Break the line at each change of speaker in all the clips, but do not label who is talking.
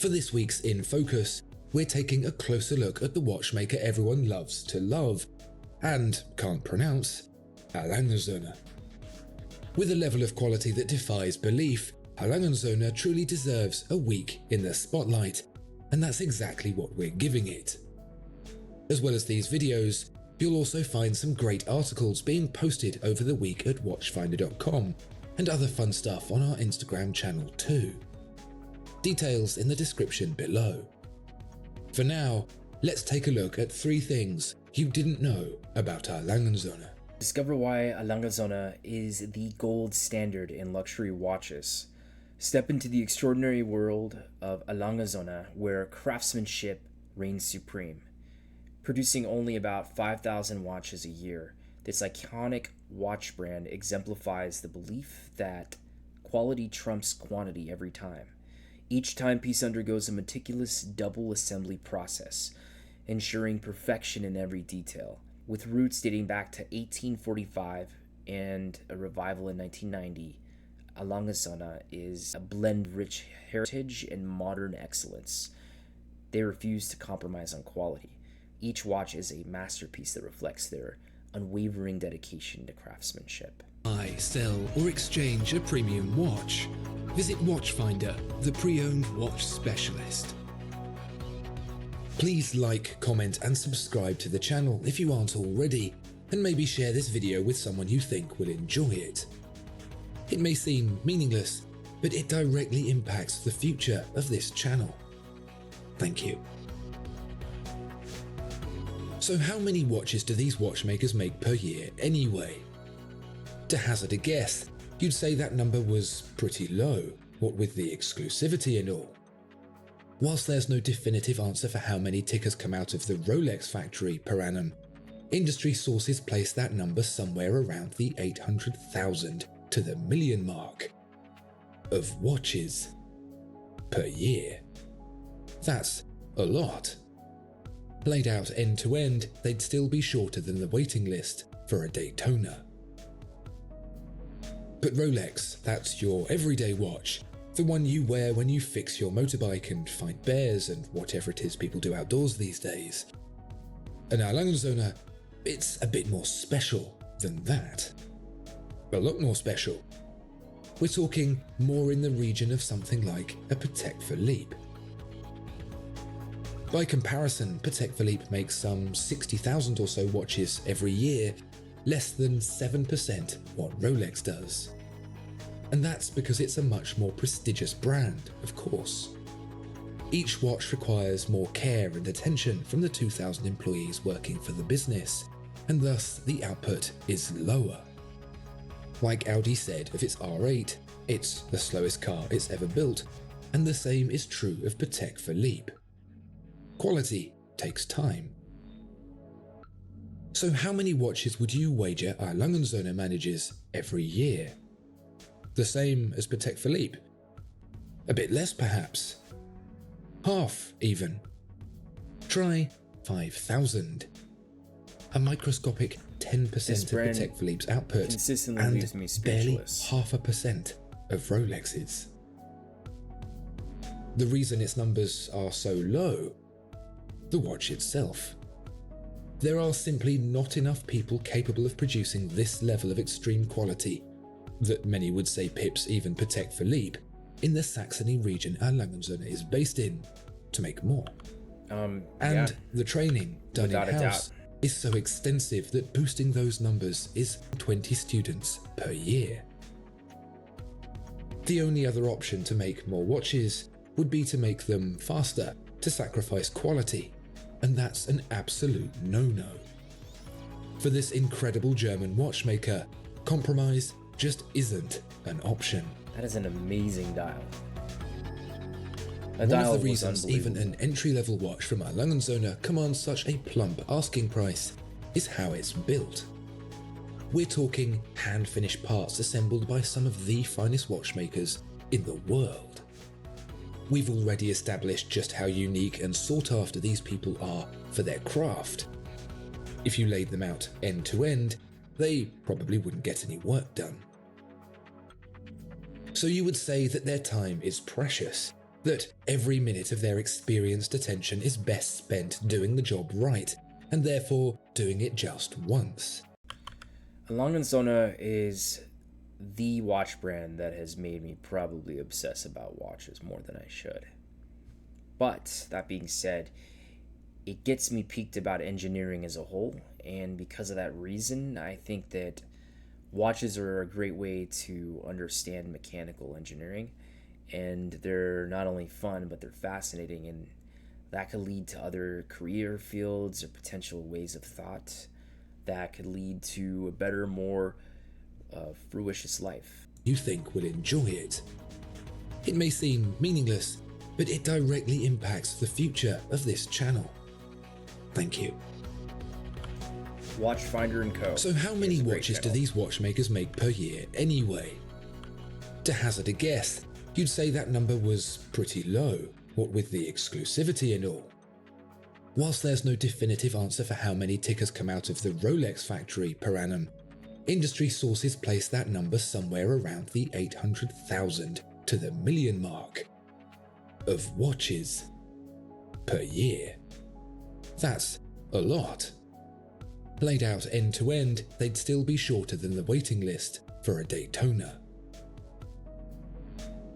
For this week's In Focus, we're taking a closer look at the watchmaker everyone loves to love, and can't pronounce, Lange Söhne. With a level of quality that defies belief, Lange Söhne truly deserves a week in the spotlight, and that's exactly what we're giving it. As well as these videos, you'll also find some great articles being posted over the week at watchfinder.com and other fun stuff on our Instagram channel too. Details in the description below. For now, let's take a look at 3 things you didn't know about our Lange Söhne.
Discover why a Lange Sohne is the gold standard in luxury watches. Step into the extraordinary world of a Lange Sohne where craftsmanship reigns supreme. Producing only about 5,000 watches a year, this iconic watch brand exemplifies the belief that quality trumps quantity every time. Each timepiece undergoes a meticulous double assembly process, ensuring perfection in every detail. With roots dating back to 1845 and a revival in 1990, a Lange Sohne is a blend of rich heritage and modern excellence. They refuse to compromise on quality. Each watch is a masterpiece that reflects their unwavering dedication to craftsmanship.
Buy, sell, or exchange a premium watch? Visit Watchfinder, the pre-owned watch specialist. Please like, comment, and subscribe to the channel if you aren't already, and maybe share this video with someone you think will enjoy it. It may seem meaningless, but it directly impacts the future of this channel. Thank you. So how many watches do these watchmakers make per year anyway? To hazard a guess, you'd say that number was pretty low, what with the exclusivity and all. Whilst there's no definitive answer for how many tickers come out of the Rolex factory per annum, industry sources place that number somewhere around the 800,000 to the million mark of watches per year. That's a lot. Laid out end to end, they'd still be shorter than the waiting list for a Daytona. But Rolex, that's your everyday watch, the one you wear when you fix your motorbike and fight bears and whatever it is people do outdoors these days. And our Lange Söhne, it's a bit more special than that. A lot more special. We're talking more in the region of something like a Patek Philippe. By comparison, Patek Philippe makes some 60,000 or so watches every year, less than 7% what Rolex does. And that's because it's a much more prestigious brand, of course. Each watch requires more care and attention from the 2,000 employees working for the business, and thus the output is lower. Like Audi said of its R8, it's the slowest car it's ever built, and the same is true of Patek Philippe. Quality takes time. So how many watches would you wager our Lange Söhne manages every year? The same as Patek Philippe? A bit less perhaps? Half even? Try 5,000. A microscopic 10% of Patek Philippe's output
consistently
and
leaves me
barely
speechless.
0.5% of Rolex's. The reason its numbers are so low? The watch itself. There are simply not enough people capable of producing this level of extreme quality that many would say pips even Patek Philippe in the Saxony region our Lange Söhne is based in to make more. And the training done in-house is so extensive that boosting those numbers is 20 students per year. The only other option to make more watches would be to make them faster, to sacrifice quality, and that's an absolute no-no. For this incredible German watchmaker, compromise just isn't an option.
That is an amazing dial.
One of the reasons even an entry-level watch from our Lange Söhne commands such a plump asking price is how it's built. We're talking hand-finished parts assembled by some of the finest watchmakers in the world. We've already established just how unique and sought after these people are for their craft. If you laid them out end to end, they probably wouldn't get any work done. So you would say that their time is precious, that every minute of their experienced attention is best spent doing the job right, and therefore doing it just once.
Lange Sohne is the watch brand that has made me probably obsess about watches more than I should. But, that being said, it gets me peaked about engineering as a whole, and because of that reason, I think that watches are a great way to understand mechanical engineering, and they're not only fun, but they're fascinating, and that could lead to other career fields or potential ways of thought that could lead to a better, more fruitious life.
You think will enjoy it. It may seem meaningless, but it directly impacts the future of this channel. Thank you.
Watchfinder & Co.
So how many watches do these watchmakers make per year anyway? To hazard a guess, you'd say that number was pretty low, what with the exclusivity and all. Whilst there's no definitive answer for how many tickers come out of the Rolex factory per annum, industry sources place that number somewhere around the 800,000 to the million mark of watches per year. That's a lot. Laid out end to end, they'd still be shorter than the waiting list for a Daytona.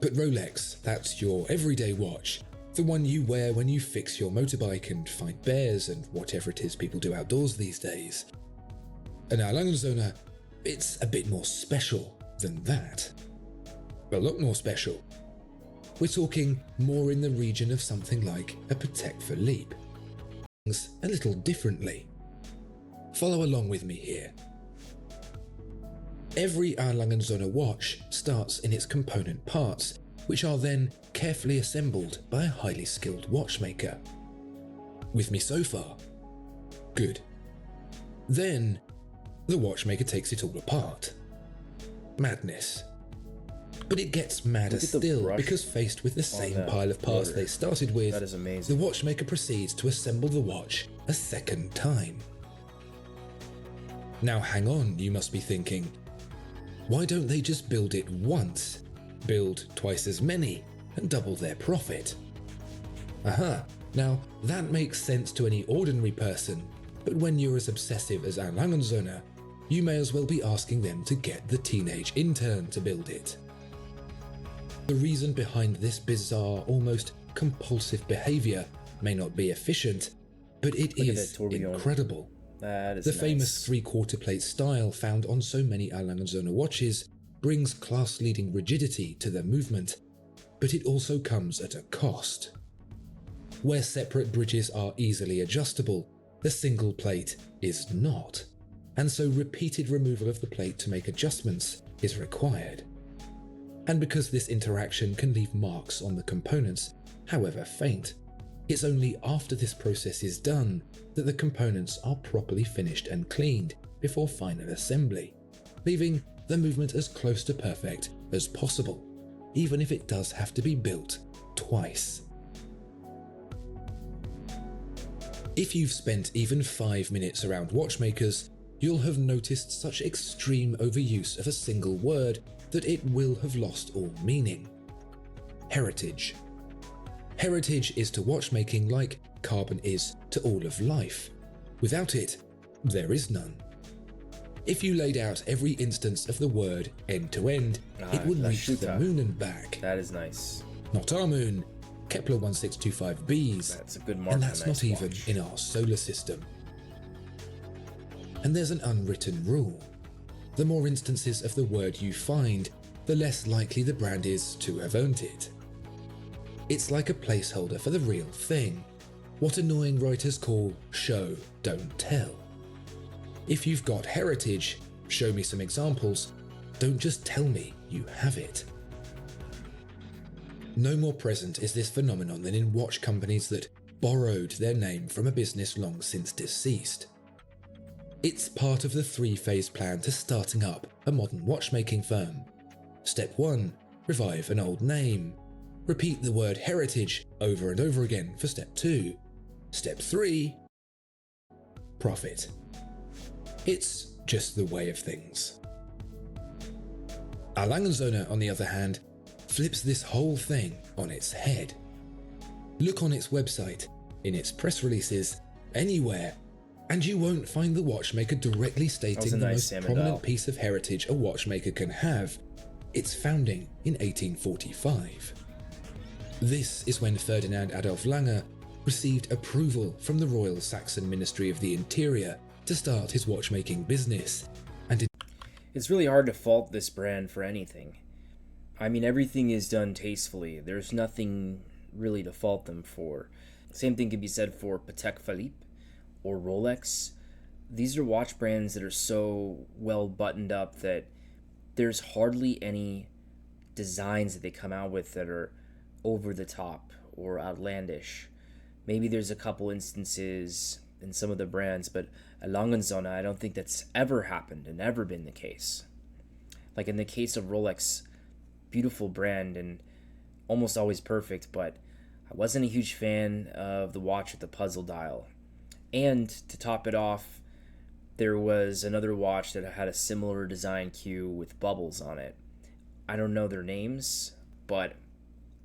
But Rolex, that's your everyday watch, the one you wear when you fix your motorbike and fight bears and whatever it is people do outdoors these days. And our Lange Sohne, it's a bit more special than that. A lot more special. We're talking more in the region of something like a Patek Philippe. Things a little differently. Follow along with me here. Every Lange Sohne watch starts in its component parts, which are then carefully assembled by a highly skilled watchmaker. With me so far? Good. Then, the watchmaker takes it all apart. Madness. But it gets madder still, because faced with the same pile of parts they started with,
that is amazing.
the watchmaker proceeds to assemble the watch a second time. Now hang on, you must be thinking, why don't they just build it once, build twice as many, and double their profit? Aha, now that makes sense to any ordinary person, but when you're as obsessive as Lange Sohne, you may as well be asking them to get the teenage intern to build it. The reason behind this bizarre, almost compulsive behavior may not be efficient, but it is incredible.
That is
the
nice.
famous three-quarter plate style found on so many Lange Sohne watches brings class-leading rigidity to their movement, but it also comes at a cost. Where separate bridges are easily adjustable, the single plate is not, and so repeated removal of the plate to make adjustments is required. And because this interaction can leave marks on the components, however faint, it's only after this process is done that the components are properly finished and cleaned before final assembly, leaving the movement as close to perfect as possible, even if it does have to be built twice. If you've spent even 5 minutes around watchmakers, you'll have noticed such extreme overuse of a single word that it will have lost all meaning. Heritage. Heritage is to watchmaking like carbon is to all of life. Without it, there is none. If you laid out every instance of the word end to end, it would reach the moon and back.
That is nice.
Not our moon, Kepler 1625b's.
That's a good mark.
And that's not even in our solar system. And there's an unwritten rule. The more instances of the word you find, the less likely the brand is to have earned it. It's like a placeholder for the real thing, what annoying writers call show, don't tell. If you've got heritage, show me some examples, don't just tell me you have it. No more present is this phenomenon than in watch companies that borrowed their name from a business long since deceased. It's part of the 3-phase plan to starting up a modern watchmaking firm. Step 1, revive an old name. Repeat the word heritage over and over again for step 2. Step 3, profit. It's just the way of things. Lange Sohne, on the other hand, flips this whole thing on its head. Look on its website, in its press releases, anywhere, and you won't find the watchmaker directly stating the most prominent piece of heritage a watchmaker can have: its founding in 1845. This is when Ferdinand Adolf Lange received approval from the Royal Saxon Ministry of the Interior to start his watchmaking business, and
it's really hard to fault this brand for anything. I mean, everything is done tastefully. There's nothing really to fault them for. Same thing can be said for Patek Philippe or Rolex. These are watch brands that are so well buttoned up that there's hardly any designs that they come out with that are over the top or outlandish. Maybe there's a couple instances in some of the brands, but at Lange Sohne, I don't think that's ever happened and ever been the case. Like in the case of Rolex, beautiful brand and almost always perfect, but I wasn't a huge fan of the watch with the puzzle dial. And to top it off, there was another watch that had a similar design cue with bubbles on it. I don't know their names, but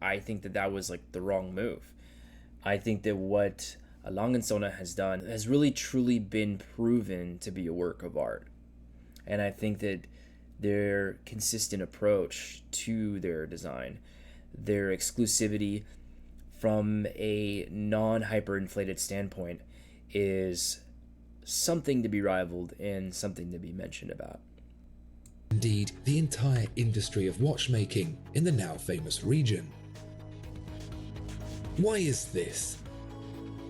I think that that was like the wrong move. I think that what Lange Sohne has done has really truly been proven to be a work of art. And I think that their consistent approach to their design, their exclusivity from a non-hyperinflated standpoint, is something to be rivaled and something to be mentioned about.
Indeed, the entire industry of watchmaking in the now famous region. Why is this?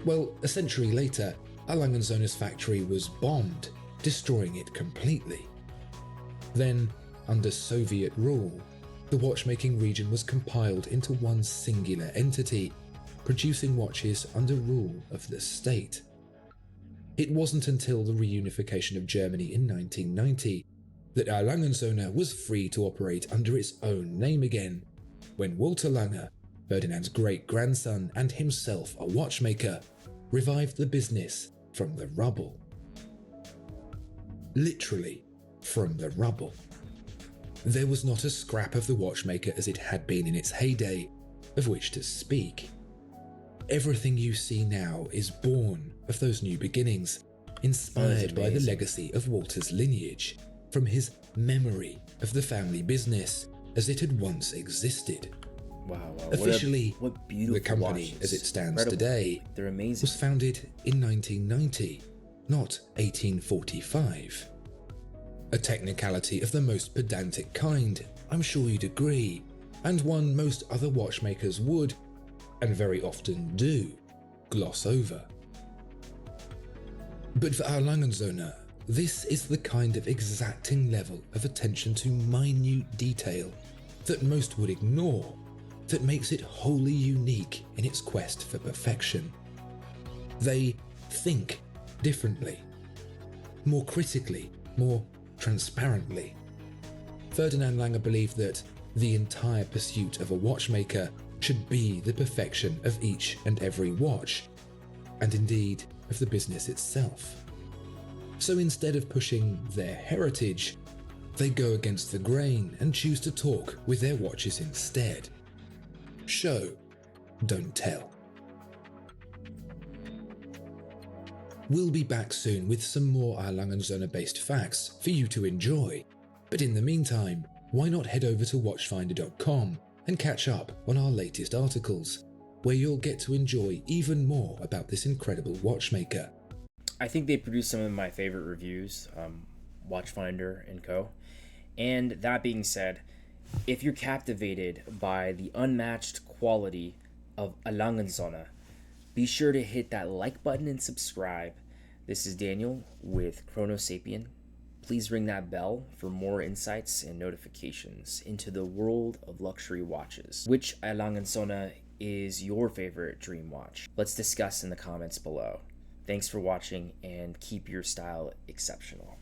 Well, a century later, Lange Sohne's factory was bombed, destroying it completely. Then, under Soviet rule, the watchmaking region was compiled into one singular entity, producing watches under rule of the state. It wasn't until the reunification of Germany in 1990 that Lange Sohne was free to operate under its own name again, when Walter Lange, Ferdinand's great-grandson and himself a watchmaker, revived the business from the rubble. Literally, from the rubble. There was not a scrap of the watchmaker as it had been in its heyday, of which to speak. Everything you see now is born of those new beginnings, inspired by the legacy of Walter's lineage, from his memory of the family business as it had once existed.
Wow.
Officially,
what beautiful
the company
watches.
as it stands
Incredible.
today
They're amazing.
was founded in 1990, not 1845. A technicality of the most pedantic kind, I'm sure you'd agree, and one most other watchmakers would, and very often do, gloss over. But for our Lange Sohne, this is the kind of exacting level of attention to minute detail that most would ignore, that makes it wholly unique in its quest for perfection. They think differently, more critically, more transparently. Ferdinand Lange believed that the entire pursuit of a watchmaker should be the perfection of each and every watch, and indeed of the business itself. So instead of pushing their heritage, they go against the grain and choose to talk with their watches instead. Show, don't tell. We'll be back soon with some more Lange Sohne based facts for you to enjoy, but in the meantime, why not head over to watchfinder.com and catch up on our latest articles, where you'll get to enjoy even more about this incredible watchmaker.
I think they produce some of my favorite reviews, Watchfinder and Co. And that being said, if you're captivated by the unmatched quality of Lange Sohne, be sure to hit that like button and subscribe. This is Daniel with Chronosapien. Please ring that bell for more insights and notifications into the world of luxury watches. Which Lange Sohne is your favorite dream watch? Let's discuss in the comments below. Thanks for watching and keep your style exceptional.